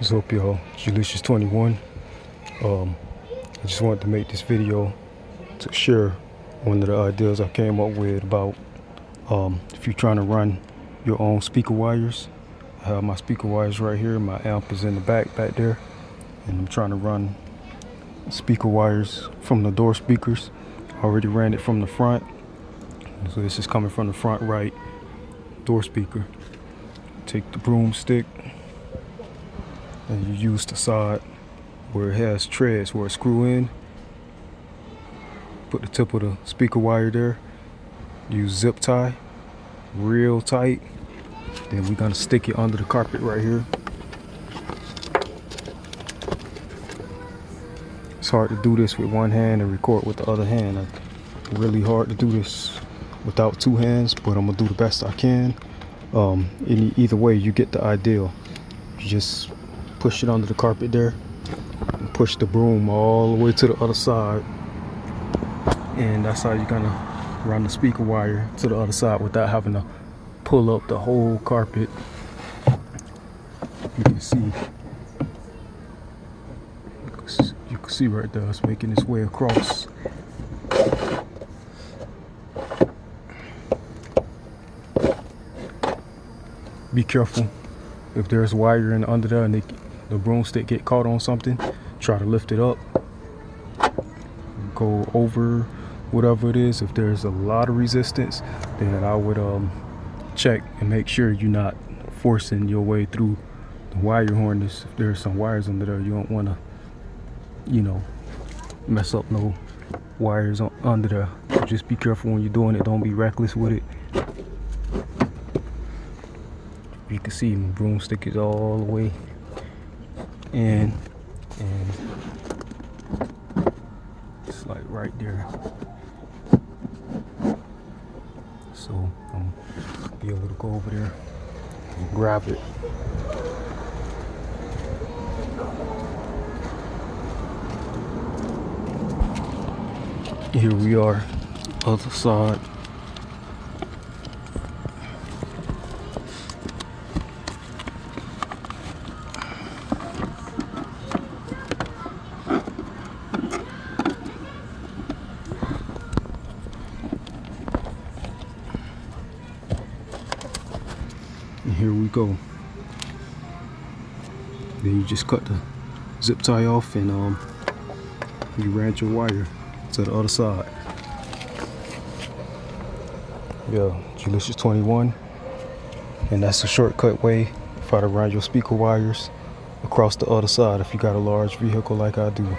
What's up, y'all? Jalicious21. I just wanted to make this video to share one of the ideas I came up with about if you're trying to run your own speaker wires. I have my speaker wires right here. My amp is in the back there, and I'm trying to run speaker wires from the door speakers. I already ran it from the front, so this is coming from the front right door speaker. Take the broomstick and you use the side where it has treads where it screw in. Put the tip of the speaker wire there. Use zip tie real tight. Then we're gonna stick it under the carpet right here. It's hard to do this with one hand and record with the other hand. It's really hard to do this without two hands, but I'm gonna do the best I can. Either way, you get the idea. You just push it under the carpet there and push the broom all the way to the other side, and that's how you're gonna run the speaker wire to the other side without having to pull up the whole carpet. You can see right there, it's making its way across. Be careful if there's wiring under there and the broomstick get caught on something. Try to lift it up, go over whatever it is. If there's a lot of resistance, then I would check and make sure you're not forcing your way through the wire harness. If there's some wires under there, you don't want to, mess up no wires under there. So just be careful when you're doing it. Don't be reckless with it. You can see my broomstick is all the way in, and it's like right there. So I'm gonna be able to go over there and grab it. Here we are, other side. And here we go. Then you just cut the zip tie off, and you ran your wire to the other side. Yeah, Jalicious21, and that's a shortcut way for how to run your speaker wires across the other side if you got a large vehicle like I do.